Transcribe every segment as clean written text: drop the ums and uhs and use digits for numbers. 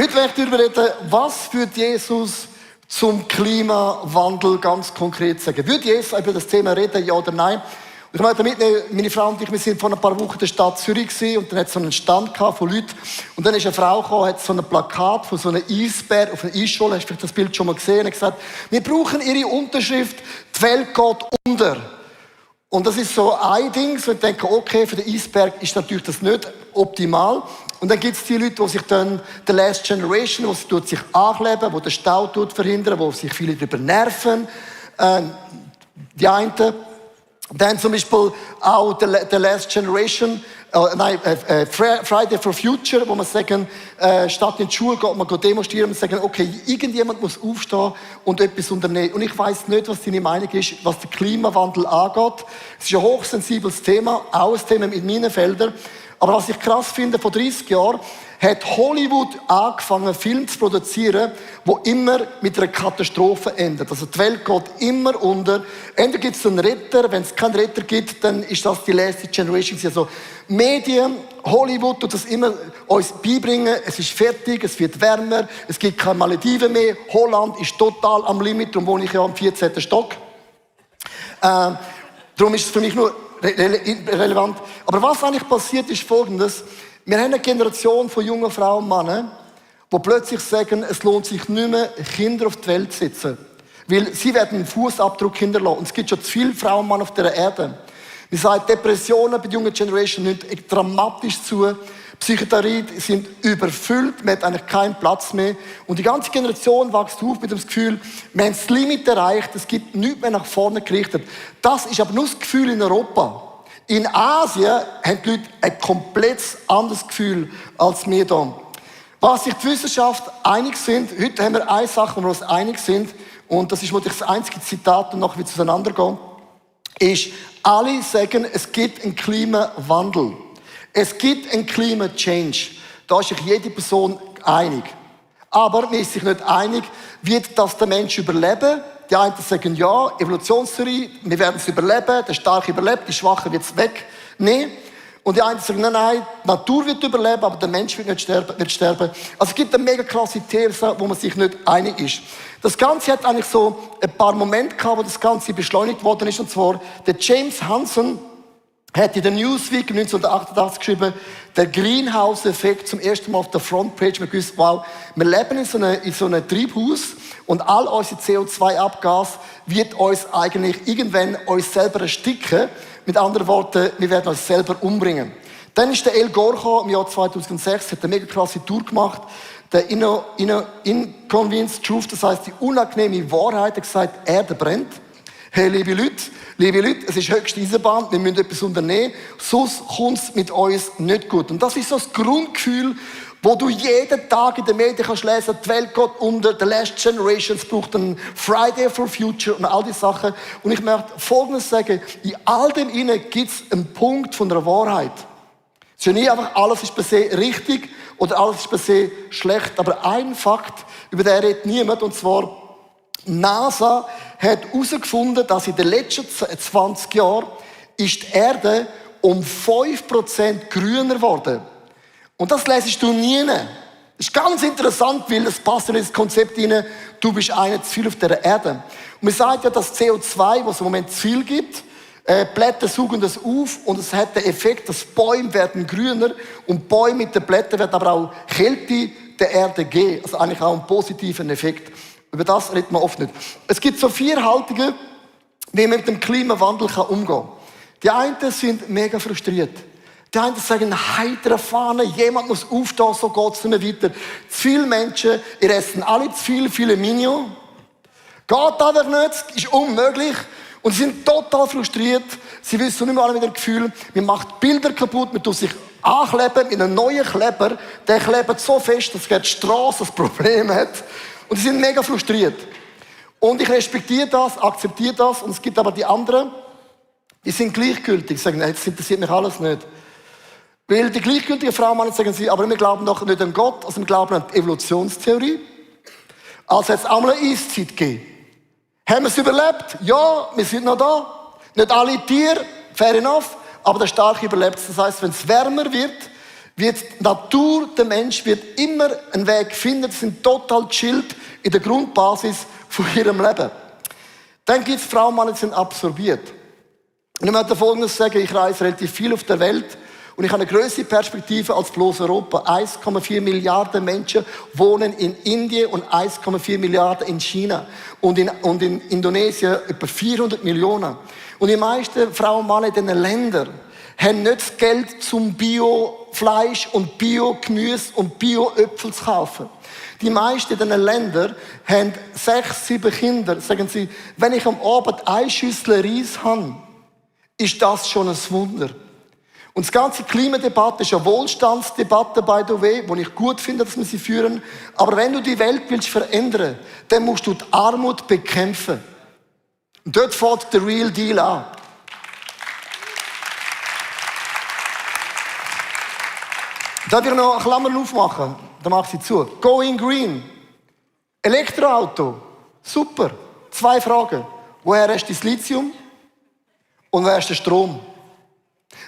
Heute möchte ich darüber reden, was führt Jesus zum Klimawandel ganz konkret sagen. Würde Jesus über das Thema reden, ja oder nein? Und ich möchte mitnehmen, meine Frau und ich, wir sind vor ein paar Wochen in der Stadt Zürich gewesen, und dann hat es so einen Stand gehabt von Leuten. Und dann ist eine Frau gekommen, hat so ein Plakat von so einem Eisbär auf einer Eisscholle, hast du vielleicht das Bild schon mal gesehen, und hat gesagt, wir brauchen ihre Unterschrift, die Welt geht unter. Und das ist so ein Ding, so ich denke, okay, für den Eisberg ist natürlich das nicht optimal. Und dann gibt es die Leute, die sich dann, The Last Generation, die sich ankleben, die den Stau verhindern, wo sich viele darüber nerven. Die einen. Dann zum Beispiel auch The Last Generation, Friday for Future, wo man sagen, statt in die Schule geht man demonstrieren und sagen, okay, irgendjemand muss aufstehen und etwas unternehmen. Und ich weiss nicht, was deine Meinung ist, was den Klimawandel angeht. Es ist ein hochsensibles Thema, auch ein Thema mit meinen Feldern. Aber was ich krass finde, vor 30 Jahren hat Hollywood angefangen, Filme zu produzieren, die immer mit einer Katastrophe enden. Also die Welt geht immer unter. Entweder gibt es einen Retter, wenn es keinen Retter gibt, dann ist das die Last Generation. Also Medien, Hollywood tut das immer uns beibringen, es ist fertig, es wird wärmer, es gibt keine Malediven mehr, Holland ist total am Limit, darum wohne ich ja am 14. Stock. Darum ist es für mich nur relevant. Aber was eigentlich passiert, ist Folgendes. Wir haben eine Generation von jungen Frauen und Männern, die plötzlich sagen, es lohnt sich nicht mehr, Kinder auf die Welt zu setzen. Weil sie werden einen Fußabdruck hinterlassen. Und es gibt schon zu viele Frauen und Männer auf dieser Erde. Wir sagen, Depressionen bei der jungen Generation nehmen dramatisch zu. Psychiatrien sind überfüllt, man hat eigentlich keinen Platz mehr. Und die ganze Generation wächst auf mit dem Gefühl, wir haben das Limit erreicht, es gibt nichts mehr nach vorne gerichtet. Das ist aber nur das Gefühl in Europa. In Asien haben die Leute ein komplett anderes Gefühl als wir hier. Was sich die Wissenschaft einig sind, heute haben wir eine Sache, wo wir uns einig sind, und das ist wirklich das einzige Zitat, und nachher wird es auseinandergehen, ist, alle sagen, es gibt einen Klimawandel. Es gibt einen Climate Change. Da ist sich jede Person einig. Aber man ist sich nicht einig, wird das der Mensch überleben? Die einen sagen, ja, Evolutionstheorie, wir werden es überleben, der Starke überlebt, die Schwache wird es wegnehmen. Und die einen sagen, nein, die Natur wird überleben, aber der Mensch wird nicht sterben. Also es gibt eine mega krasse These, wo man sich nicht einig ist. Das Ganze hat eigentlich so ein paar Momente gehabt, wo das Ganze beschleunigt worden ist. Und zwar, der James Hansen hat in der Newsweek 1988 geschrieben, der Greenhouse-Effekt zum ersten Mal auf der Frontpage. Wir gewusst, wow, wir leben in so einem Treibhaus und all unsere CO2-Abgas wird uns eigentlich irgendwann uns selber ersticken. Mit anderen Worten, wir werden uns selber umbringen. Dann ist der Al Gore gekommen, im Jahr 2006, hat eine mega klasse Tour gemacht. Der Inconvenience Truth, das heisst die unangenehme Wahrheit, hat gesagt, Erde brennt. Hey, liebe Leute, es ist höchste Eisenbahn, wir müssen etwas unternehmen, sonst kommt es mit uns nicht gut. Und das ist so das Grundgefühl, wo du jeden Tag in den Medien kannst lesen, die Welt geht unter, The Last Generation, es braucht einen Friday for Future und all diese Sachen. Und ich möchte Folgendes sagen, in all dem innen gibt es einen Punkt von der Wahrheit. Es ist ja nie einfach, alles ist per se richtig oder alles ist per se schlecht, aber ein Fakt, über den redet niemand, und zwar, NASA hat herausgefunden, dass in den letzten 20 Jahren ist die Erde um 5% grüner geworden. Und das lesest du nie. Das ist ganz interessant, weil das passt in das Konzept hinein, du bist einer zu viel auf dieser Erde. Und man sagt ja, dass CO2, was es im Moment zu viel gibt, Blätter saugen das auf und es hat den Effekt, dass Bäume werden grüner und Bäume mit den Blättern werden aber auch Kälte der Erde geben. Also eigentlich auch einen positiven Effekt. Über das redet man oft nicht. Es gibt so 4 Haltungen, wie man mit dem Klimawandel umgehen kann. Die einen sind mega frustriert. Die einen sagen, heitere Fahne, jemand muss aufstehen, so geht es nicht mehr weiter. Zu viele Menschen, ihr essen alle zu viel, viele Minion. Geht einfach nicht, ist unmöglich. Und sie sind total frustriert. Sie wissen nicht mehr alle mit dem Gefühl, man macht Bilder kaputt, man tut sich ankleben mit einem neuen Kleber. Der klebt so fest, dass die Straße ein Problem hat. Und sie sind mega frustriert. Und ich respektiere das, akzeptiere das. Und es gibt aber die anderen, die sind gleichgültig. Sie sagen, nein, das interessiert mich alles nicht. Weil die gleichgültigen Frauen sagen sie, aber wir glauben doch nicht an Gott, also wir glauben an die Evolutionstheorie. Also hat es auch mal eine Eiszeit gegeben. Haben wir es überlebt? Ja, wir sind noch da. Nicht alle Tiere, fair enough, aber der Starke überlebt es. Das heisst, wenn es wärmer wird wird die Natur, der Mensch, wird immer einen Weg finden. Sie sind total chillt in der Grundbasis von ihrem Leben. Dann gibt es Frauen, Männer, die sind absorbiert. Und ich möchte Folgendes sagen, ich reise relativ viel auf der Welt und ich habe eine größere Perspektive als bloß Europa. 1,4 Milliarden Menschen wohnen in Indien und 1,4 Milliarden in China. Und in Indonesien etwa 400 Millionen. Und die meisten Frauen und Männer in diesen Ländern haben nicht das Geld zum Bio-Fleisch und Bio-Gemüse und Bio-Äpfel zu kaufen. Die meisten in diesen Ländern haben 6, 7 Kinder. Sagen sie, wenn ich am Abend eine Schüssel Reis habe, ist das schon ein Wunder. Und die ganze Klimadebatte ist eine Wohlstandsdebatte, by the way, die ich gut finde, dass wir sie führen. Aber wenn du die Welt willst verändern, dann musst du die Armut bekämpfen. Und dort fängt der Real Deal an. Darf ich noch eine Klammer aufmachen? Dann mach sie zu. Going Green. Elektroauto. Super. 2 Fragen. Woher hast du das Lithium? Und woher ist der Strom?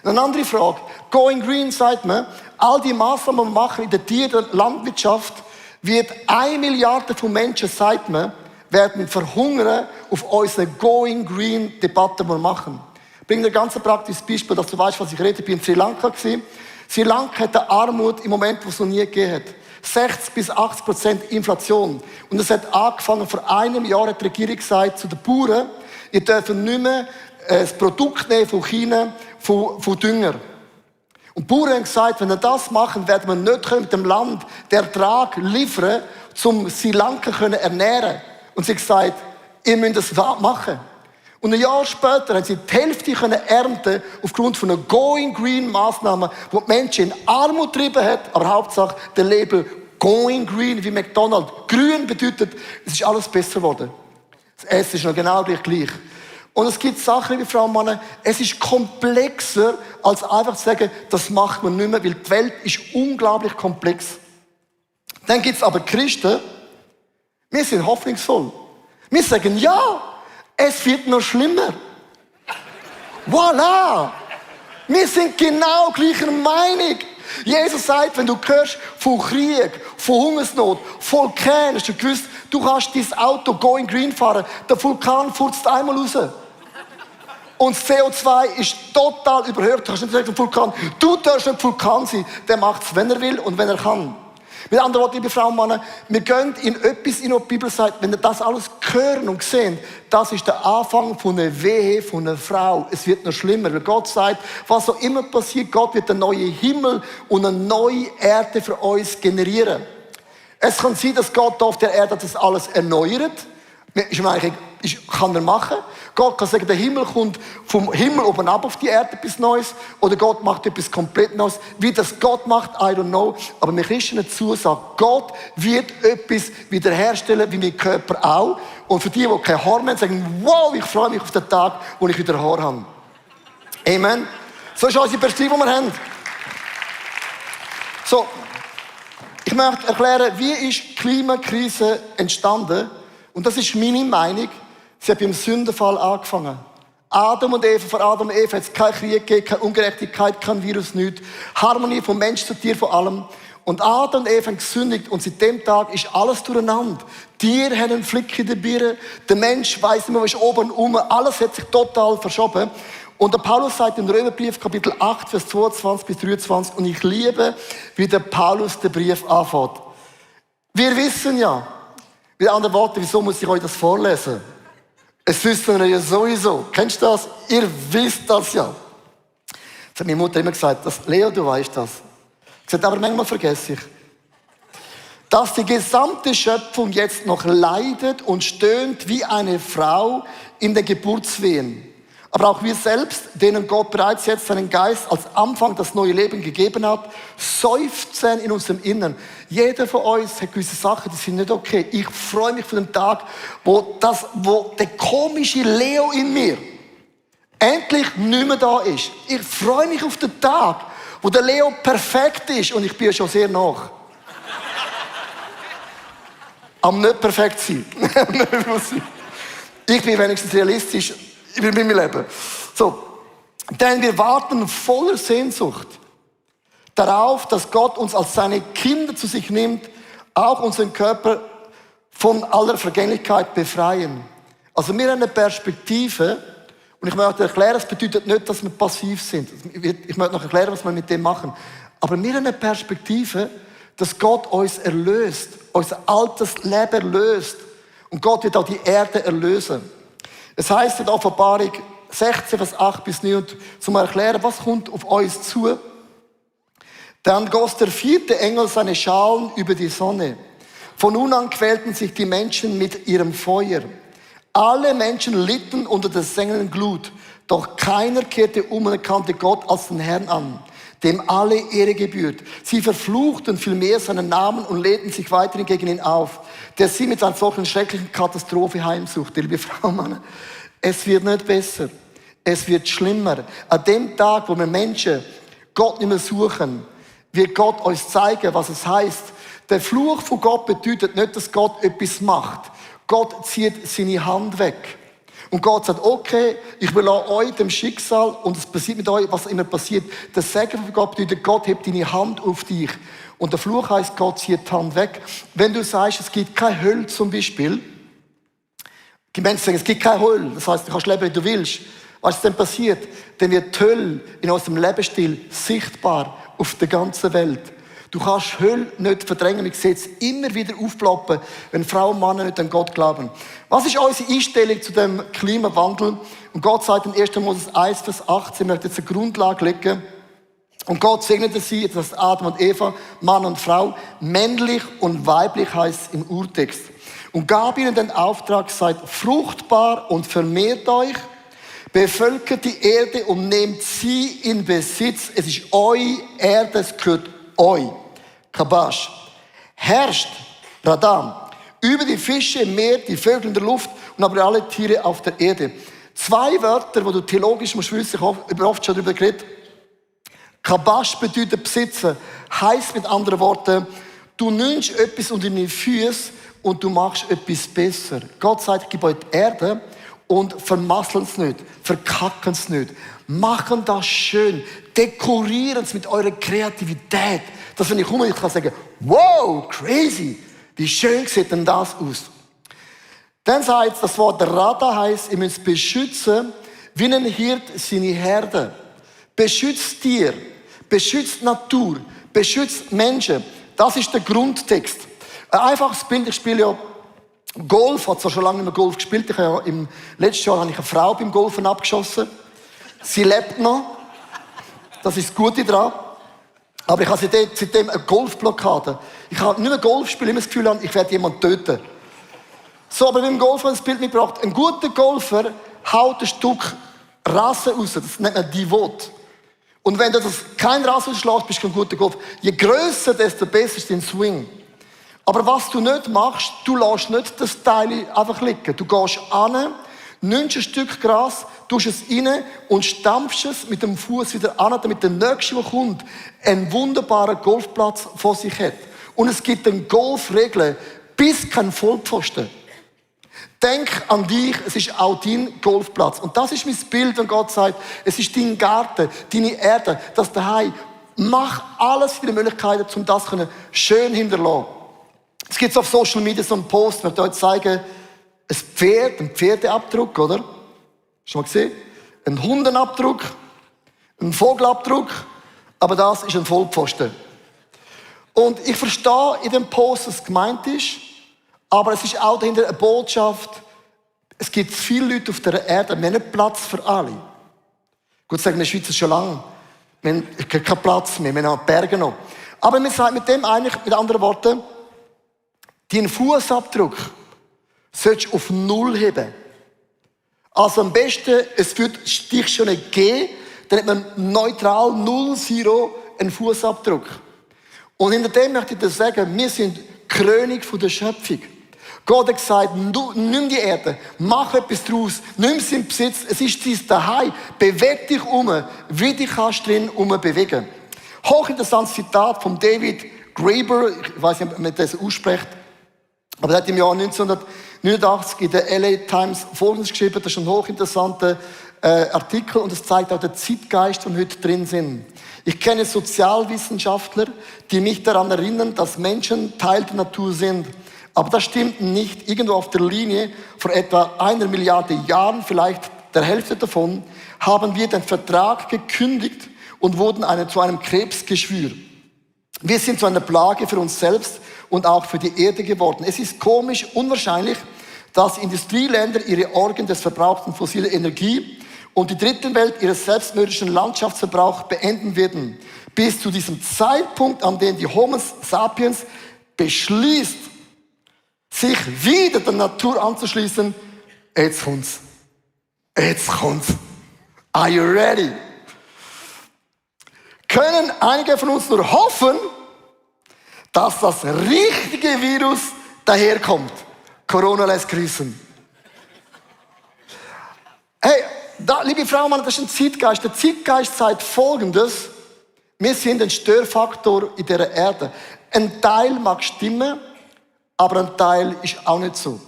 Eine andere Frage. Going Green sagt man, all die Massnahmen, die wir machen in der Tier- und Landwirtschaft, wird 1 Milliarde von Menschen, sagt man, werden verhungern auf unsere Going Green Debatte, die wir machen. Ich bringe ein ganz praktisches Beispiel, dass du weißt, was ich rede. Ich bin in Sri Lanka gewesen. Sri Lanka hat eine Armut im Moment, wo es noch nie gegeben hat. 60-80% Inflation. Und es hat angefangen, vor einem Jahr hat die Regierung gesagt zu den Bauern, ihr dürft nicht mehr das Produkt nehmen von China, von Dünger. Und die Bauern haben gesagt, wenn wir das machen, werden wir nicht mit dem Land den Ertrag liefern, um Sri Lanka ernähren. Und sie haben gesagt, ihr müsst das machen. Und ein Jahr später haben sie die Hälfte ernten aufgrund von einer Going Green Maßnahme, die die Menschen in Armut getrieben hat, aber Hauptsache der Label Going Green wie McDonald's. Grün bedeutet, es ist alles besser geworden. Das Essen ist noch genau gleich. Und es gibt Sachen, liebe Frauen und Männer, es ist komplexer, als einfach zu sagen, das macht man nicht mehr, weil die Welt ist unglaublich komplex. Dann gibt es aber Christen, wir sind hoffnungsvoll. Wir sagen, ja, es wird noch schlimmer. Voilà! Wir sind genau gleicher Meinung. Jesus sagt, wenn du hörst von Krieg, von Hungersnot, Vulkan, hast du gewusst, du kannst dein Auto Going Green fahren, der Vulkan furzt einmal raus. Und das CO2 ist total überhört. Du kannst nicht sagen, Vulkan, du darfst nicht Vulkan sein. Der macht es, wenn er will und wenn er kann. Mit anderen Worten, liebe Frauen und Männer, wir gehen in etwas, in was die Bibel sagt, wenn ihr das alles hören und sehen, das ist der Anfang von einer Wehe von einer Frau. Es wird noch schlimmer, weil Gott sagt, was auch immer passiert, Gott wird einen neuen Himmel und eine neue Erde für uns generieren. Es kann sein, dass Gott auf der Erde das alles erneuert. Kann er machen. Gott kann sagen, der Himmel kommt vom Himmel oben ab auf die Erde etwas Neues. Oder Gott macht etwas komplett Neues. Wie das Gott macht, I don't know. Aber wir Christen dazu sagen, Gott wird etwas wiederherstellen, wie mein Körper auch. Und für die kein Haar mehr haben, sagen, wow, ich freue mich auf den Tag, wo ich wieder Haar habe. Amen. So ist unsere Perspektive, die wir haben. So. Ich möchte erklären, wie ist die Klimakrise entstanden? Und das ist meine Meinung. Sie hat beim Sündenfall angefangen. Adam und Eva, vor Adam und Eva hat es keinen Krieg gegeben, keine Ungerechtigkeit, kein Virus, nichts. Harmonie vom Mensch zu Tier, von allem. Und Adam und Eva haben gesündigt und seit dem Tag ist alles durcheinander. Tiere haben einen Flick in der Birne, der Mensch weiss nicht mehr, was ist oben und unten. Alles hat sich total verschoben. Und der Paulus sagt im Römerbrief, Kapitel 8, Vers 22 bis 23, und ich liebe, wie der Paulus den Brief anfängt. Wir wissen ja, mit anderen Worten, wieso muss ich euch das vorlesen? Es wissen wir ja sowieso. Kennst du das? Ihr wisst das ja. Das hat meine Mutter immer gesagt, Leo, du weißt das. Ich sagte, aber manchmal vergesse ich. Dass die gesamte Schöpfung jetzt noch leidet und stöhnt wie eine Frau in den Geburtswehen. Aber auch wir selbst, denen Gott bereits jetzt seinen Geist als Anfang das neue Leben gegeben hat, seufzen in unserem Innern. Jeder von uns hat gewisse Sachen, die sind nicht okay. Ich freue mich für den Tag, wo der komische Leo in mir endlich nicht mehr da ist. Ich freue mich auf den Tag, wo der Leo perfekt ist und ich bin ja schon sehr nach. Am nicht perfekt sein. Ich bin wenigstens realistisch in meinem Leben. So. Denn wir warten voller Sehnsucht darauf, dass Gott uns als seine Kinder zu sich nimmt, auch unseren Körper von aller Vergänglichkeit befreien. Also wir haben eine Perspektive, und ich möchte erklären, es bedeutet nicht, dass wir passiv sind. Ich möchte noch erklären, was wir mit dem machen. Aber wir haben eine Perspektive, dass Gott uns erlöst, unser altes Leben erlöst. Und Gott wird auch die Erde erlösen. Es heisst in der Offenbarung 16, Vers 8 bis 9, zum erklären, was kommt auf uns zu. Dann goss der 4. Engel seine Schalen über die Sonne. Von nun an quälten sich die Menschen mit ihrem Feuer. Alle Menschen litten unter der sengenden Glut, doch keiner kehrte um und erkannte Gott als den Herrn an, dem alle Ehre gebührt. Sie verfluchten vielmehr seinen Namen und lehnten sich weiterhin gegen ihn auf, der sie mit einer solchen schrecklichen Katastrophe heimsuchte. Liebe Frau und Mann, es wird nicht besser, es wird schlimmer. An dem Tag, wo wir Menschen Gott nicht mehr suchen, wird Gott uns zeigen, was es heißt. Der Fluch von Gott bedeutet nicht, dass Gott etwas macht. Gott zieht seine Hand weg. Und Gott sagt, okay, ich will euch dem Schicksal, und es passiert mit euch, was immer passiert. Das Segen von Gott bedeutet, Gott hebt deine Hand auf dich. Und der Fluch heisst, Gott zieht die Hand weg. Wenn du sagst, es gibt keine Hölle zum Beispiel, die Menschen sagen, es gibt keine Hölle, das heisst, du kannst leben, wie du willst. Was ist denn passiert? Dann wird die Hölle in unserem Lebensstil sichtbar auf der ganzen Welt. Du kannst Hölle nicht verdrängen. Ich sehe es immer wieder aufploppen, wenn Frauen und Männer nicht an Gott glauben. Was ist unsere Einstellung zu dem Klimawandel? Und Gott sagt in 1. Moses 1, Vers 18, möchte jetzt eine Grundlage legen. Und Gott segnete sie, das heißt Adam und Eva, Mann und Frau, männlich und weiblich heißt es im Urtext. Und gab ihnen den Auftrag, seid fruchtbar und vermehrt euch, bevölkert die Erde und nehmt sie in Besitz. Es ist eure Erde, es gehört euch. Kabash. Herrscht, Radam, über die Fische im Meer, die Vögel in der Luft und aber alle Tiere auf der Erde. 2 Wörter, wo du theologisch musst wissen, ich habe oft schon darüber geredet. Kabash bedeutet besitzen. Heisst mit anderen Worten, du nimmst etwas unter deine Füße und du machst etwas besser. Gott sagt, ich gebe euch die Erde und vermasseln es nicht, verkacken es nicht. Machen das schön, dekorieren es mit eurer Kreativität. Dass wenn ich komme, ich kann sagen, wow, crazy, wie schön sieht denn das aus? Dann sagt das Wort Rada heisst, ihr müsst beschützen, wie ein Hirt seine Herde. Beschützt Tier, beschützt Natur, beschützt Menschen. Das ist der Grundtext. Ein einfaches Bild, ich spiele ja Golf, habe zwar schon lange nicht mehr Golf gespielt, im letzten Jahr habe ich eine Frau beim Golfen abgeschossen. Sie lebt noch. Das ist das Gute daran. Aber ich habe seitdem eine Golfblockade. Ich habe nicht mehr Golf spielen, immer das Gefühl, ich werde jemanden töten. So, aber beim Golfen habe ich das Bild mitgebracht. Ein guter Golfer haut ein Stück Rasse raus. Das nennt man Divot. Und wenn du kein Rasse rausschlägst, bist du kein guter Golfer. Je grösser, desto besser ist dein Swing. Aber was du nicht machst, du lässt nicht das Teil einfach liegen. Du gehst an, nimmst ein Stück Gras, tust es rein und stampfst es mit dem Fuß wieder an, damit der Nächste, der kommt, einen wunderbaren Golfplatz vor sich hat. Und es gibt eine Golfregel, bis kein Vollpfosten. Denk an dich, es ist auch dein Golfplatz. Und das ist mein Bild, wenn Gott sagt, es ist dein Garten, deine Erde, das daheim. Mach alles für die Möglichkeiten, um das schön hinterlassen. Es gibt auf Social Media so einen Post, ich möchte euch zeigen, ein Pferd, ein Pferdeabdruck, oder? Schon mal gesehen? Ein Hundenabdruck, ein Vogelabdruck, aber das ist ein Vollpfosten. Und ich verstehe in dem Post, was gemeint ist, aber es ist auch dahinter eine Botschaft, es gibt viele Leute auf der Erde, wir haben nicht Platz für alle. Gut, sagen wir in der Schweiz schon lange, wir haben keinen Platz mehr, wir haben Berge noch. Aber wir sagen mit dem eigentlich, mit anderen Worten, deinen Fußabdruck sollst du auf 0 heben. Also am besten, es wird dich schon nicht geben, dann hat man neutral 0, 0 einen Fußabdruck. Und hinter dem möchte ich dir sagen, wir sind Krönung der Schöpfung. Gott hat gesagt, nimm die Erde, mach etwas draus, nimm sie in Besitz, es ist dein Daheim, beweg dich wie dich kannst drin bewegen. Hochinteressantes Zitat von David Graeber, ich weiß nicht, ob man das ausspricht, aber er hat im Jahr 1989 in der LA Times Folgendes geschrieben, das ist ein hochinteressanter Artikel und es zeigt auch den Zeitgeist, den wir heute drin sind. Ich kenne Sozialwissenschaftler, die mich daran erinnern, dass Menschen Teil der Natur sind. Aber das stimmt nicht. Irgendwo auf der Linie, vor etwa 1 Milliarde Jahren, vielleicht der Hälfte davon, haben wir den Vertrag gekündigt und wurden zu einem Krebsgeschwür. Wir sind zu einer Plage für uns selbst und auch für die Erde geworden. Es ist komisch, unwahrscheinlich, dass Industrieländer ihre Orgien des verbrauchten fossiler Energie und die dritten Welt ihren selbstmörderischen Landschaftsverbrauch beenden werden. Bis zu diesem Zeitpunkt, an dem die Homo sapiens beschließt, sich wieder der Natur anzuschließen, jetzt kommt's. Jetzt kommt's. Are you ready? Können einige von uns nur hoffen, dass das richtige Virus daherkommt. Corona lässt grüßen. Hey, liebe Frau, Mann, das ist ein Zeitgeist. Der Zeitgeist sagt Folgendes: Wir sind ein Störfaktor in dieser Erde. Ein Teil mag stimmen, aber ein Teil ist auch nicht so.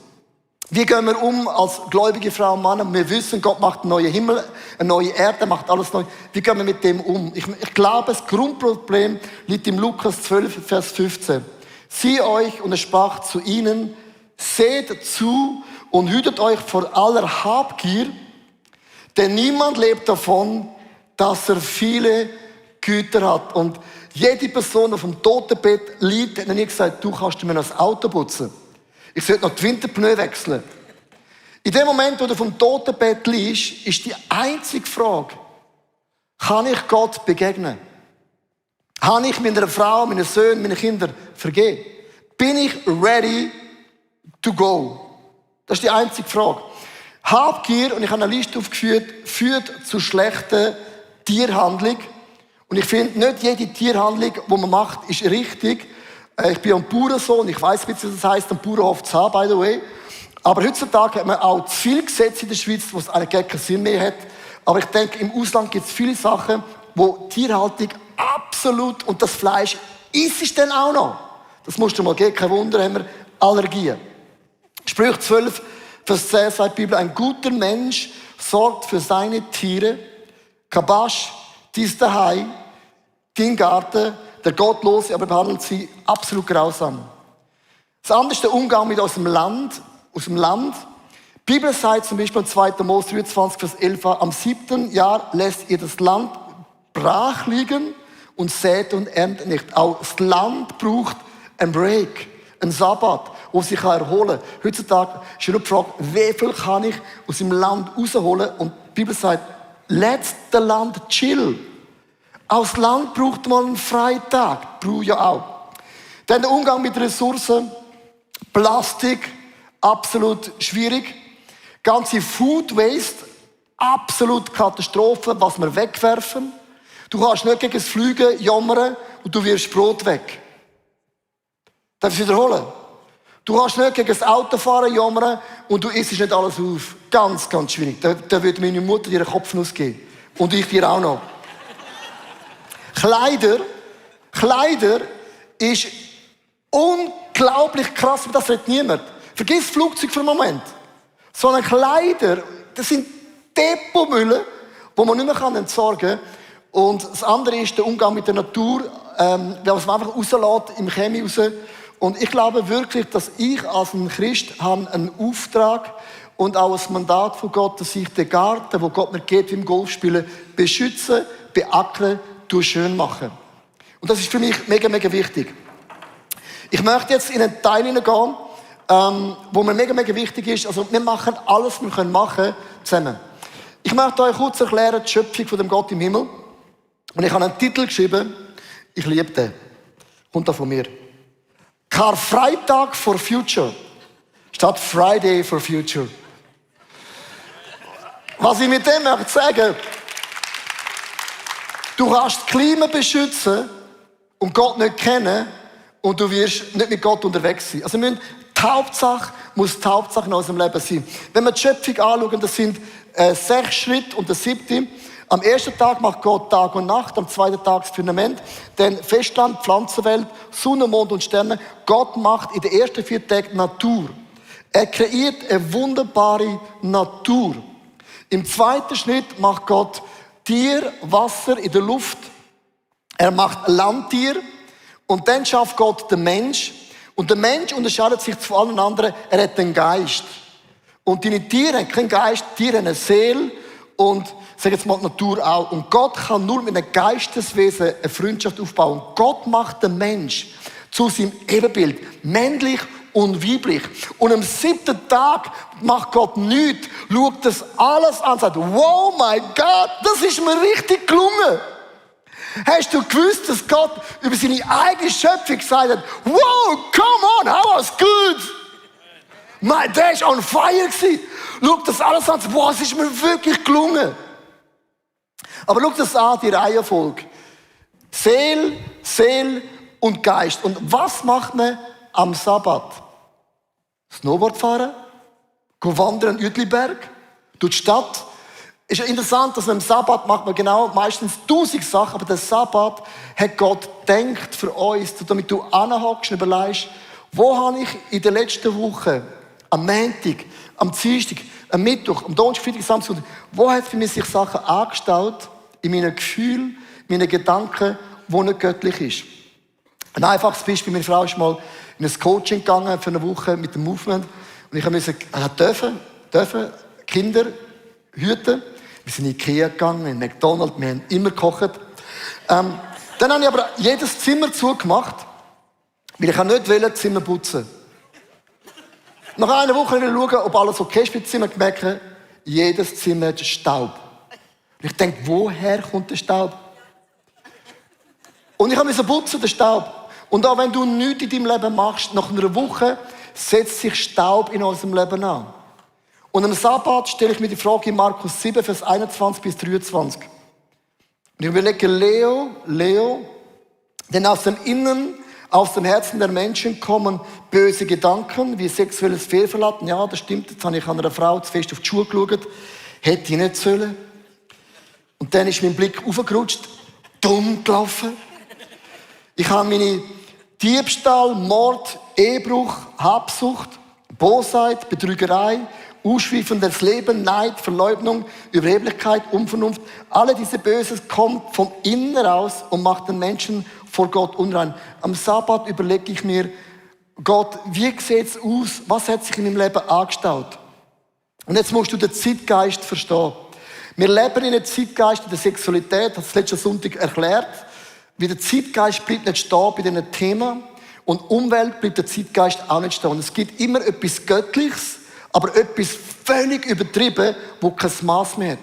Wie gehen wir um als gläubige Frau und Mann? Wir wissen, Gott macht einen neuen Himmel, eine neue Erde, macht alles neu. Wie gehen wir mit dem um? Ich glaube, das Grundproblem liegt im Lukas 12, Vers 15. Siehe euch, und er sprach zu ihnen, seht zu und hütet euch vor aller Habgier, denn niemand lebt davon, dass er viele Güter hat. Und jede Person, die vom Totenbett liegt, hat nie gesagt, du kannst mir noch das Auto putzen. Ich sollte noch die Winterpneu wechseln. In dem Moment, wo du vom Totenbett liegst, ist die einzige Frage, kann ich Gott begegnen? Kann ich meiner Frau, meinen Söhnen, meinen Kindern vergeben? Bin ich ready to go? Das ist die einzige Frage. Habgier, und ich habe eine Liste aufgeführt, führt zu schlechter Tierhandlung. Und ich finde, nicht jede Tierhandlung, die man macht, ist richtig. Ich bin ein Bauernsohn, ich weiss, wie das heisst, einen Bauernhof zu haben, by the way. Aber heutzutage hat man auch zu viele Gesetze in der Schweiz, wo es eigentlich gar keinen Sinn mehr hat. Aber ich denke, im Ausland gibt es viele Sachen, wo Tierhaltung absolut, und das Fleisch isst es dann auch noch. Das musst du mal geben, kein Wunder, haben wir Allergien. Sprüche 12, Vers 10 sagt die Bibel, ein guter Mensch sorgt für seine Tiere. Kabasch, dies daheim, dein Garten, der Gottlose, aber behandelt sie absolut grausam. Das andere ist der Umgang mit unserem Land. Die Bibel sagt zum Beispiel in 2. Mose 23, Vers 11, am 7. Jahr lässt ihr das Land brach liegen und sät und erntet nicht. Auch das Land braucht einen Break, einen Sabbat, wo sich erholen kann. Heutzutage ist ja nur die Frage, wie viel kann ich aus dem Land rausholen? Und die Bibel sagt, let's the Land chill. Auch das Land braucht mal einen Freitag. Braucht ja auch. Dann der Umgang mit Ressourcen. Plastik, absolut schwierig. Ganze Food Waste, absolut Katastrophe, was wir wegwerfen. Du kannst nicht gegen das Fliegen jammern und du wirst Brot weg. Darf ich wiederholen? Du kannst nicht gegen das Autofahren jammern und du isst nicht alles auf. Ganz, ganz schwierig. Da würde meine Mutter dir einen Kopfnuss geben. Und ich dir auch noch. Kleider ist unglaublich krass, aber das redet niemand. Vergiss das Flugzeug für einen Moment. Sondern Kleider, das sind Depotmülle, die man nicht mehr entsorgen kann. Und das andere ist der Umgang mit der Natur, weil man es einfach rauslässt, im Chemie raus. Und ich glaube wirklich, dass ich als ein Christ habe einen Auftrag und auch ein Mandat von Gott, dass ich den Garten, wo Gott mir geht, wie im Golfspielen, beschützen, beackern, schön machen. Und das ist für mich mega, mega wichtig. Ich möchte jetzt in einen Teil hineingehen, wo mir mega, mega wichtig ist. Also wir machen alles, was wir machen können, zusammen. Ich möchte euch kurz erklären, die Schöpfung von dem Gott im Himmel. Und ich habe einen Titel geschrieben, ich liebe den. Kommt da von mir. Karfreitag for Future. Statt Friday for Future. Was ich mit dem möchte sagen, du kannst das Klima beschützen und Gott nicht kennen und du wirst nicht mit Gott unterwegs sein. Also die Hauptsache muss die Hauptsache in unserem Leben sein. Wenn wir die Schöpfung anschauen, das sind 6 Schritte und der 7. Am ersten Tag macht Gott Tag und Nacht, am zweiten Tag das Firmament, dann Festland, Pflanzenwelt, Sonne, Mond und Sterne. Gott macht in den ersten 4 Tagen Natur. Er kreiert eine wunderbare Natur. Im zweiten Schritt macht Gott Tier, Wasser in der Luft Er macht ein Landtier und dann schafft Gott den Mensch. Und der Mensch unterscheidet sich zu allen anderen, er hat einen Geist. Und deine Tiere haben keinen Geist, Tiere haben eine Seele und, sag jetzt mal, die Natur auch. Und Gott kann nur mit einem Geisteswesen eine Freundschaft aufbauen. Und Gott macht den Mensch zu seinem Ebenbild, männlich und weiblich. Und am 7. Tag macht Gott nichts, schaut das alles an und sagt, wow, mein Gott, das ist mir richtig gelungen. Hast du gewusst, dass Gott über seine eigene Schöpfung gesagt hat, wow, come on, how was good? Der war on fire. Schau das alles an und sagt, wow, es ist mir wirklich gelungen. Aber schau das an, die Reihenfolge. Seele und Geist. Und was macht man am Sabbat? Snowboard fahren? Gehen wandern in Uetliberg? Durch die Stadt? Ist ja interessant, dass man am Sabbat macht man genau meistens 1000 Sachen, aber der Sabbat hat Gott gedacht für uns, damit du anhockst und überlegst, wo habe ich in der letzten Woche, am Montag, am Dienstag, am Mittwoch, am Donnerstag, Freitag, Samstag, wo hat für mich sich Sachen angestaut, in meinen Gefühlen, meinen Gedanken, wo nicht göttlich ist. Ein einfaches Beispiel, meine Frau ist mal in ein Coaching gegangen für eine Woche mit dem Movement und ich dürfen Kinder hüten. Wir sind in Ikea gegangen, in McDonald's, wir haben immer gekocht. Dann habe ich aber jedes Zimmer zugemacht, weil ich nicht das Zimmer putzen. Nach einer Woche will ich schauen, ob alles okay ist mit dem Zimmer, gemerkt, jedes Zimmer hat Staub. Und ich denke, woher kommt der Staub? Und ich musste putzen, den Staub. Und auch wenn du nichts in deinem Leben machst, nach einer Woche setzt sich Staub in unserem Leben an. Und am Sabbat stelle ich mir die Frage in Markus 7, Vers 21 bis 23. Und ich überlege, Leo, denn aus dem Innern, aus dem Herzen der Menschen kommen böse Gedanken, wie sexuelles Fehlverhalten. Ja, das stimmt, jetzt habe ich an einer Frau zu fest auf die Schuhe geschaut. Hätte ich nicht sollen. Und dann ist mein Blick aufgerutscht, dumm gelaufen. Ich habe meine Diebstahl, Mord, Ehebruch, Habsucht, Bosheit, Betrügerei, ausschweifendes Leben, Neid, Verleugnung, Überheblichkeit, Unvernunft. Alle diese Böses kommt vom Inneren aus und macht den Menschen vor Gott unrein. Am Sabbat überlege ich mir, Gott, wie sieht es aus? Was hat sich in meinem Leben angestaut? Und jetzt musst du den Zeitgeist verstehen. Wir leben in einem Zeitgeist in der Sexualität, das hat letzten Sonntag erklärt. Wie der Zeitgeist bleibt nicht stehen bei diesem Thema und Umwelt bleibt der Zeitgeist auch nicht stehen. Und es gibt immer etwas Göttliches, aber etwas völlig übertrieben, wo kein Maß mehr hat.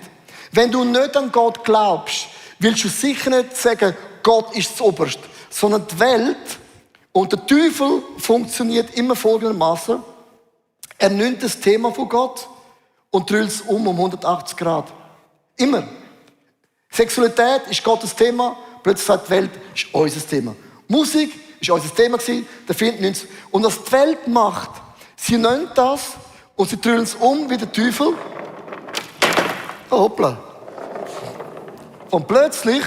Wenn du nicht an Gott glaubst, willst du sicher nicht sagen, Gott ist das Oberste, sondern die Welt und der Teufel funktioniert immer folgendermaßen. Er nimmt das Thema von Gott und dreht es um 180 Grad. Immer. Sexualität ist Gottes Thema, plötzlich sagt die Welt, ist unser Thema. Musik ist unser Thema gewesen, der Film nimmt es. Und was die Welt macht, sie nimmt das und sie drehen es um wie der Teufel. Oh, hoppla. Und plötzlich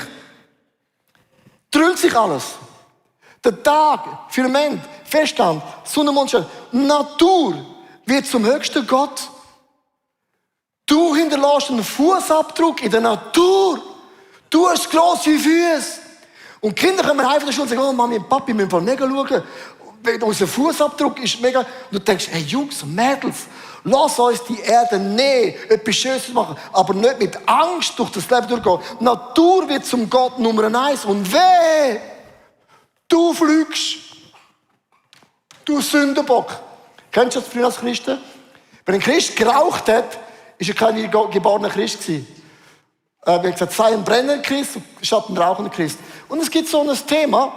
drüllt sich alles. Der Tag, Firmament, Feststand, Sonne, Mondschein, Natur wird zum höchsten Gott. Du hinterlässt einen Fußabdruck in der Natur. Du hast grosse Füße. Und Kinder kommen heim von der Schule und sagen, oh Mami und Papi, wir müssen mega schauen. Unser Fußabdruck ist mega. Und du denkst, hey Jungs und Mädels, lass uns die Erde nehmen, etwas Schönes machen, aber nicht mit Angst durch das Leben durchgehen. Die Natur wird zum Gott Nummer 1. Und weh, du fliegst. Du Sündenbock. Kennst du das früher als Christen? Wenn ein Christ geraucht hat, ist er kein geborener Christ gewesen. Wir haben gesagt, sei ein brennender Christ statt ein rauchender Christ. Und es gibt so ein Thema,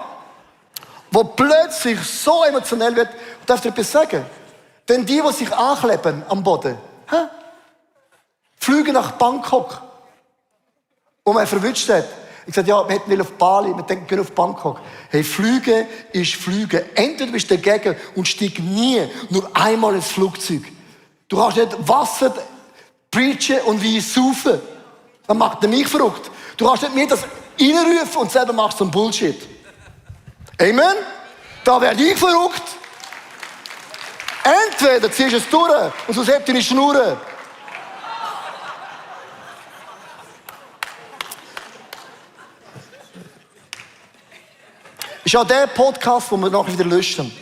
wo plötzlich so emotionell wird, darf ich etwas sagen? Denn die sich ankleben am Boden, fliegen nach Bangkok. Und man verwünscht hat. Ich sagte, ja, wir hätten auf Bali, wir denken, wir gehen auf Bangkok. Hey, Fliegen ist Fliegen. Entweder bist du dagegen und steig nie nur einmal ins Flugzeug. Du kannst nicht Wasser preachen und Wein saufen. Dann macht er mich verrückt. Du kannst nicht mir das reinrufen und selber machst so einen Bullshit. Amen? Da werde ich verrückt. Entweder ziehst du es durch und sonst hebt deine Schnur. Ist auch der Podcast, den wir nachher wieder löschen.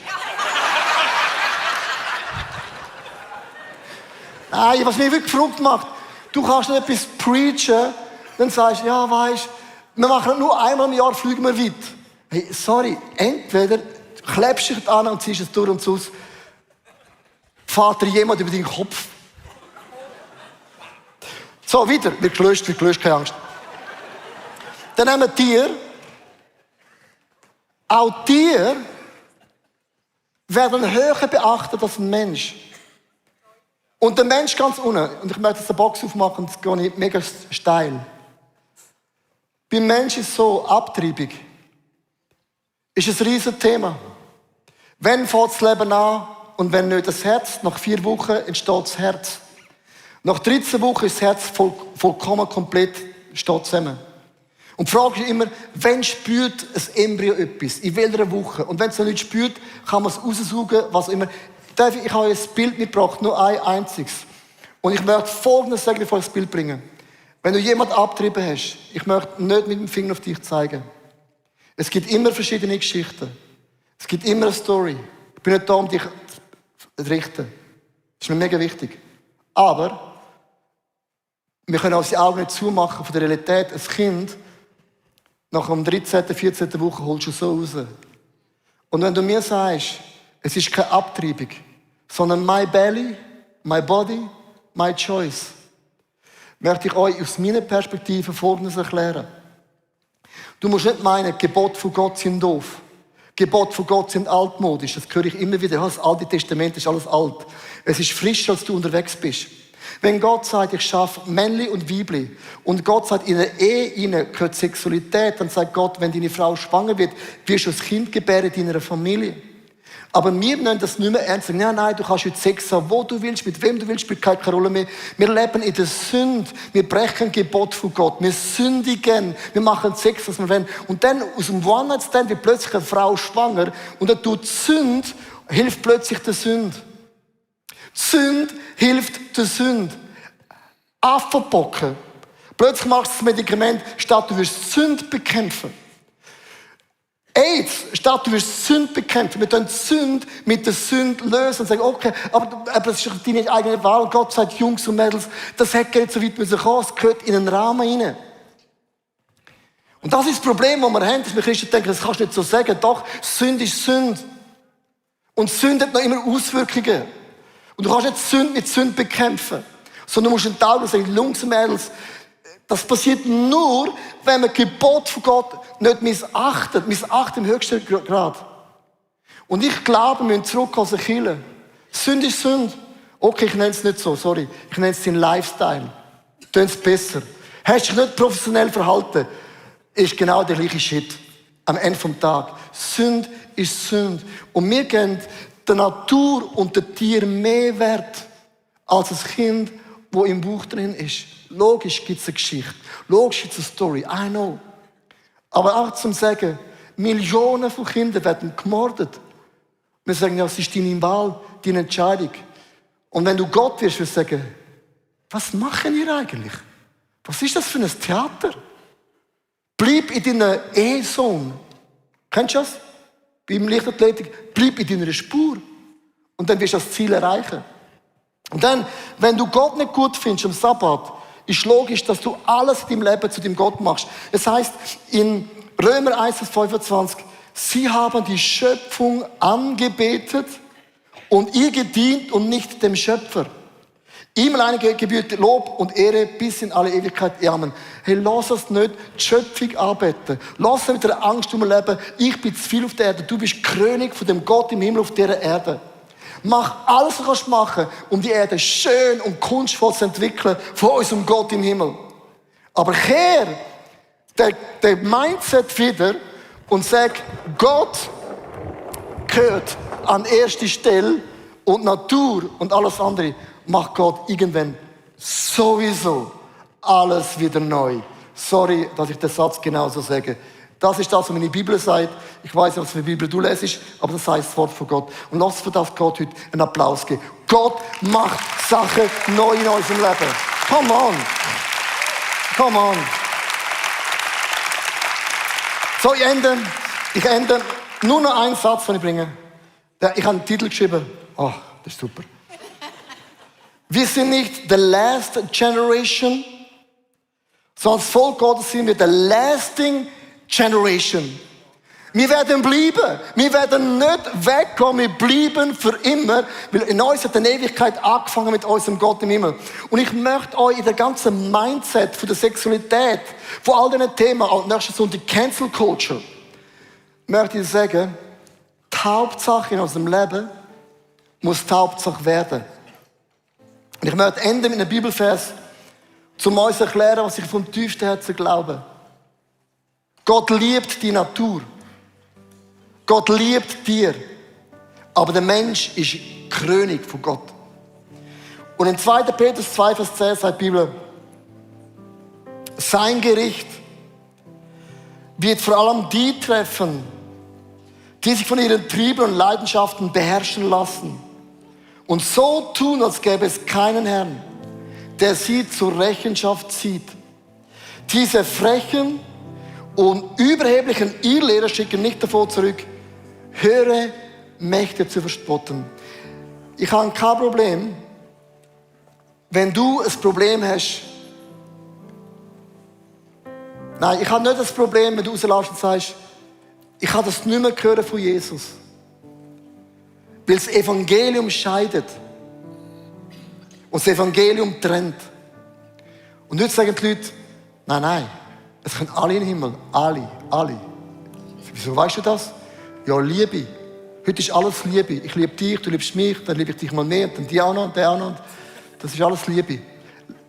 Nein, was mich wirklich verrückt macht, du kannst nicht etwas preachen, dann sagst du, ja, weisst, wir machen nur einmal im Jahr, fliegen wir weit. Hey, sorry, entweder klebst du dich an und ziehst es durch und aus, fährt dir jemand über deinen Kopf. So, wieder, wird gelöscht, keine Angst. Dann haben wir Tiere. Auch Tiere werden höher beachtet als ein Mensch. Und der Mensch ganz unten, und ich möchte jetzt eine Box aufmachen, das gehe ich mega steil. Beim Menschen ist es so, Abtreibung ist ein riesiges Thema. Wenn fängt das Leben an und wenn nicht das Herz, nach 4 Wochen entsteht das Herz. Nach 13 Wochen ist das Herz vollkommen komplett steht zusammen. Und die Frage ist immer, wann spürt ein Embryo etwas? In welcher Woche? Und wenn es noch nicht spürt, kann man es raussaugen, was immer. Ich habe ein Bild mitgebracht, nur ein einziges. Und ich möchte Folgendes sagen, bevor ich das Bild bringe. Wenn du jemanden abgetrieben hast, ich möchte nicht mit dem Finger auf dich zeigen. Es gibt immer verschiedene Geschichten. Es gibt immer eine Story. Ich bin nicht da, um dich zu richten. Das ist mir mega wichtig. Aber wir können unsere Augen nicht zumachen von der Realität. Ein Kind, nach dem 13., 14. Woche holst du so raus. Und wenn du mir sagst, es ist keine Abtreibung, sondern my belly, my body, my choice, möchte ich euch aus meiner Perspektive Folgendes erklären. Du musst nicht meinen, Gebote von Gott sind doof. Gebote von Gott sind altmodisch. Das höre ich immer wieder. Das Alte Testament ist alles alt. Es ist frischer, als du unterwegs bist. Wenn Gott sagt, ich schaffe Männli und Weibli, und Gott sagt, in der Ehe gehört Sexualität, dann sagt Gott, wenn deine Frau schwanger wird, wirst du ein Kind gebären in deiner Familie. Aber wir nehmen das nicht mehr ernst. Nein, du kannst heute Sex haben, wo du willst, mit wem du willst, spielt keine Rolle mehr. Wir leben in der Sünde. Wir brechen Gebot von Gott. Wir sündigen. Wir machen Sex, was wir wollen. Und dann, aus dem One-Night-Stand wird plötzlich eine Frau schwanger. Und dann tut die Sünde, hilft plötzlich der Sünde. Die Sünde hilft der Sünde. Affenbocken. Plötzlich machst du das Medikament, statt du wirst Sünde bekämpfen. AIDS, statt du wirst Sünde bekämpfen. Wir können Sünde mit der Sünde lösen und sagen, okay, aber das ist deine eigene Wahl. Und Gott sagt, Jungs und Mädels, das hätte nicht so weit müssen kommen. Es gehört in einen Rahmen hinein. Und das ist das Problem, das wir haben, dass wir Christen denken, das kannst du nicht so sagen. Doch, Sünde ist Sünde. Und Sünde hat noch immer Auswirkungen. Und du kannst nicht Sünde mit Sünde bekämpfen. Sondern du musst in die Augen sagen, Jungs und Mädels, das passiert nur, wenn man Gebot von Gott nicht missachtet. Missachtet im höchsten Grad. Und ich glaube, wir müssen zurück aus der Kirche. Sünde ist Sünde. Okay, ich nenne es nicht so, sorry. Ich nenne es den Lifestyle. Tun es besser. Hast dich nicht professionell verhalten, ist genau der gleiche Shit. Am Ende vom Tag. Sünde ist Sünde. Und wir geben der Natur und der Tier mehr Wert als das Kind, wo im Buch drin ist. Logisch gibt es eine Geschichte. Logisch gibt es eine Story. I know. Aber auch zum Sagen, Millionen von Kindern werden gemordet. Wir sagen, ja, es ist deine Wahl, deine Entscheidung. Und wenn du Gott wirst, wirst du sagen, was machen ihr eigentlich? Was ist das für ein Theater? Bleib in deiner E-Zone. Kennst du das? Beim Leichtathletik. Bleib in deiner Spur. Und dann wirst du das Ziel erreichen. Und dann, wenn du Gott nicht gut findest am Sabbat, ist logisch, dass du alles in deinem Leben zu dem Gott machst. Es heißt in Römer 1, Vers 25, sie haben die Schöpfung angebetet und ihr gedient und nicht dem Schöpfer. Ihm alleine gebührt Lob und Ehre bis in alle Ewigkeit. Amen. Hey, lass uns nicht die Schöpfung anbeten. Lass uns mit der Angst umleben, ich bin zu viel auf der Erde. Du bist König von dem Gott im Himmel auf dieser Erde. Mach alles, was du machen kannst, um die Erde schön und kunstvoll zu entwickeln von unserem Gott im Himmel. Aber kehr der Mindset wieder und sag, Gott gehört an erste Stelle und Natur und alles andere macht Gott irgendwann sowieso alles wieder neu. Sorry, dass ich den Satz genauso sage. Das ist das, was meine Bibel sagt. Ich weiß nicht, was für eine Bibel du lesest, aber das heißt das Wort von Gott. Und lass für das Gott heute einen Applaus geben. Gott macht Sachen neu in unserem Leben. Come on. Come on. So, ich ende. Ich ende nur noch einen Satz, den ich bringe. Ich habe einen Titel geschrieben. Oh, das ist super. Wir sind nicht the last generation, sondern das Volk Gottes sind wir the lasting generation. Wir werden bleiben. Wir werden nicht wegkommen. Wir bleiben für immer. Weil in uns hat eine Ewigkeit angefangen mit unserem Gott im Himmel. Und ich möchte euch in der ganzen Mindset von der Sexualität, von all diesen Themen, auch nächstes und die Cancel Culture, möchte ich sagen, die Hauptsache in unserem Leben muss die Hauptsache werden. Und ich möchte enden mit einem Bibelvers, um uns zu erklären, was ich vom tiefsten Herzen glaube. Gott liebt die Natur. Gott liebt dir. Aber der Mensch ist die Krönung von Gott. Und in 2. Petrus 2, Vers 10 sagt die Bibel, sein Gericht wird vor allem die treffen, die sich von ihren Trieben und Leidenschaften beherrschen lassen und so tun, als gäbe es keinen Herrn, der sie zur Rechenschaft zieht. Diese frechen und überheblichen Irrlehrer schicken nicht davor zurück, höhere Mächte zu verspotten. Ich habe kein Problem, wenn du ein Problem hast. Nein, ich habe nicht das Problem, wenn du rauslässt und sagst, ich habe das nicht mehr hören von Jesus. Weil das Evangelium scheidet. Und das Evangelium trennt. Und jetzt sagen die Leute, nein, es können alle in den Himmel. Alle. Wieso weißt du das? Ja, Liebe. Heute ist alles Liebe. Ich liebe dich, du liebst mich, dann liebe ich dich mal mehr, dann die auch noch und der auch noch. Das ist alles Liebe.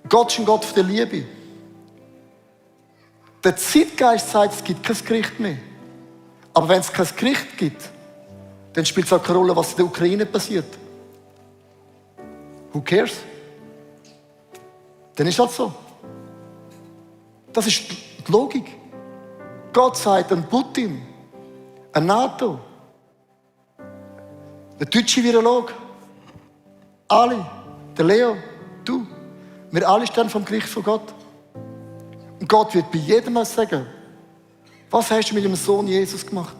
Gott ist ein Gott der Liebe. Der Zeitgeist sagt, es gibt kein Gericht mehr. Aber wenn es kein Gericht gibt, dann spielt es auch keine Rolle, was in der Ukraine passiert. Who cares? Dann ist das so. Das ist die Logik. Gott sagt an Putin, an NATO, der deutsche Virolog, alle, der Leo, du, wir alle stehen vom Gericht von Gott. Und Gott wird bei jedem mal sagen, was hast du mit dem Sohn Jesus gemacht?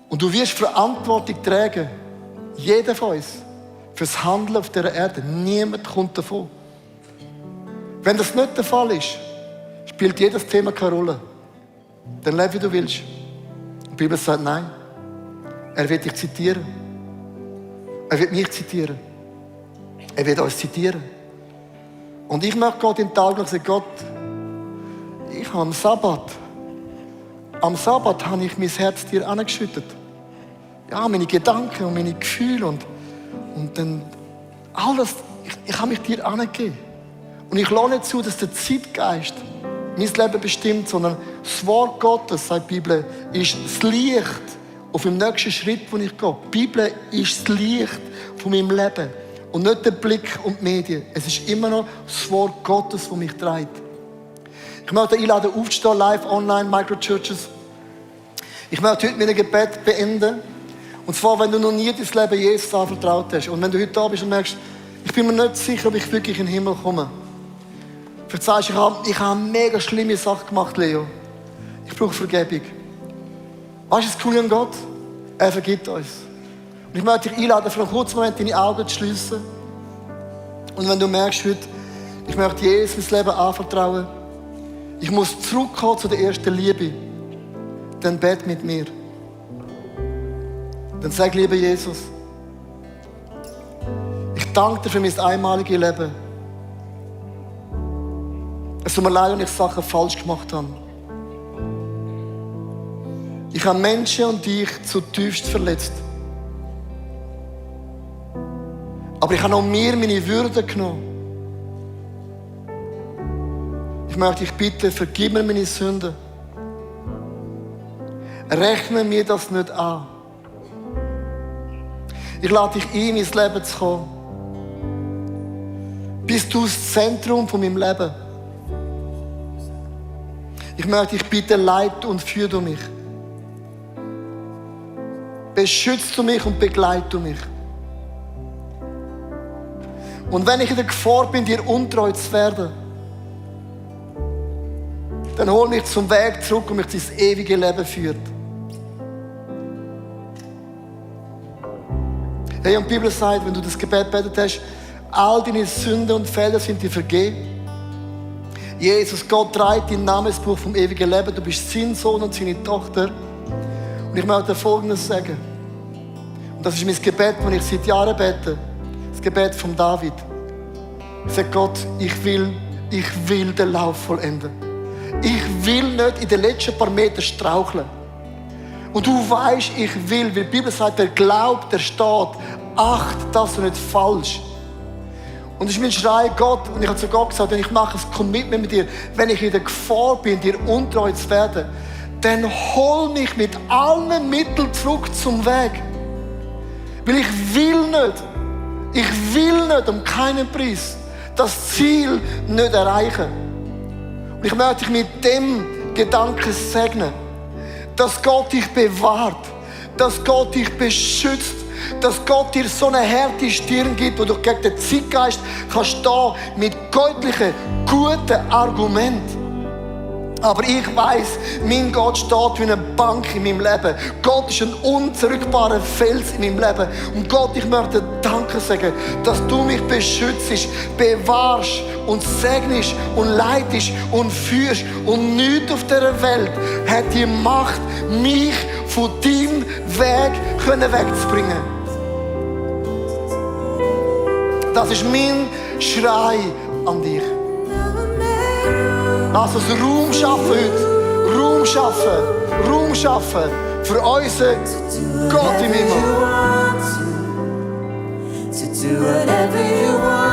Und du wirst Verantwortung tragen, jeder von uns, fürs Handeln auf dieser Erde. Niemand kommt davon. Wenn das nicht der Fall ist, spielt jedes Thema keine Rolle. Dann lebe, wie du willst. Die Bibel sagt nein. Er wird dich zitieren. Er wird mich zitieren. Er wird uns zitieren. Und ich möchte Gott in den Tag sagen, Gott, ich habe am Sabbat habe ich mein Herz dir angeschüttet. Ja, meine Gedanken und meine Gefühle und dann alles, ich habe mich dir angegeben. Und ich lasse nicht zu, dass der Zeitgeist mein Leben bestimmt, sondern das Wort Gottes, sagt die Bibel, ist das Licht auf dem nächsten Schritt, den ich gehe. Die Bibel ist das Licht von meinem Leben und nicht der Blick und die Medien. Es ist immer noch das Wort Gottes, das mich treibt. Ich möchte einladen, aufzustehen, live, online, Microchurches. Ich möchte heute mit einem Gebet beenden. Und zwar, wenn du noch nie dein Leben Jesus anvertraut hast. Und wenn du heute da bist und merkst, ich bin mir nicht sicher, ob ich wirklich in den Himmel komme. Vielleicht sagst du, ich habe eine mega schlimme Sache gemacht, Leo. Ich brauche Vergebung. Weißt du, das Coole an Gott? Er vergibt uns. Und ich möchte dich einladen, für einen kurzen Moment deine Augen zu schliessen. Und wenn du merkst heute, ich möchte Jesus mein Leben anvertrauen, ich muss zurückkommen zu der ersten Liebe, dann bete mit mir. Dann sag, lieber Jesus, ich danke dir für mein einmaliges Leben. Es tut mir leid, wenn ich Sachen falsch gemacht habe. Ich habe Menschen und dich zutiefst verletzt. Aber ich habe auch mir meine Würde genommen. Ich möchte dich bitten, vergib mir meine Sünden. Rechne mir das nicht an. Ich lade dich ein, in mein Leben zu kommen. Bist du das Zentrum von meinem Leben? Ich möchte dich bitten, leite und führe du mich. Beschützt du mich und begleite du mich. Und wenn ich in der Gefahr bin, dir untreu zu werden, dann hol mich zum Weg zurück und mich ins ewige Leben führt. Hey, und die Bibel sagt, wenn du das Gebet betet hast, all deine Sünden und Fehler sind dir vergeben. Jesus, Gott trägt dein Namensbuch vom ewigen Leben. Du bist sein Sohn und seine Tochter. Und ich möchte dir Folgendes sagen. Und das ist mein Gebet, das ich seit Jahren bete. Das Gebet von David. Ich sage Gott, ich will den Lauf vollenden. Ich will nicht in den letzten paar Metern straucheln. Und du weißt, ich will, weil die Bibel sagt, wer glaubt, der steht. Acht, das nicht falsch. Und das ist mein Schrei, Gott, und ich habe zu Gott gesagt, ich mache ein Commitment mit dir, wenn ich in der Gefahr bin, dir untreu zu werden, dann hol mich mit allen Mitteln zurück zum Weg. Weil ich will nicht um keinen Preis das Ziel nicht erreichen. Und ich möchte dich mit dem Gedanken segnen, dass Gott dich bewahrt, dass Gott dich beschützt, dass Gott dir so eine harte Stirn gibt, wo du gegen den Zeitgeist kannst stehen mit göttlichen, guten Argumenten. Aber ich weiss, mein Gott steht wie eine Bank in meinem Leben. Gott ist ein unzerrückbarer Fels in meinem Leben. Und Gott, ich möchte Danke sagen, dass du mich beschützt, bewahrst und segnest und leitest und führst. Und nichts auf dieser Welt hat die Macht, mich von deinem Weg wegzubringen. Das ist mein Schrei an dich. Lass uns Raum schaffen heute. Raum schaffen für unseren Gott im Himmel. To do whatever you want.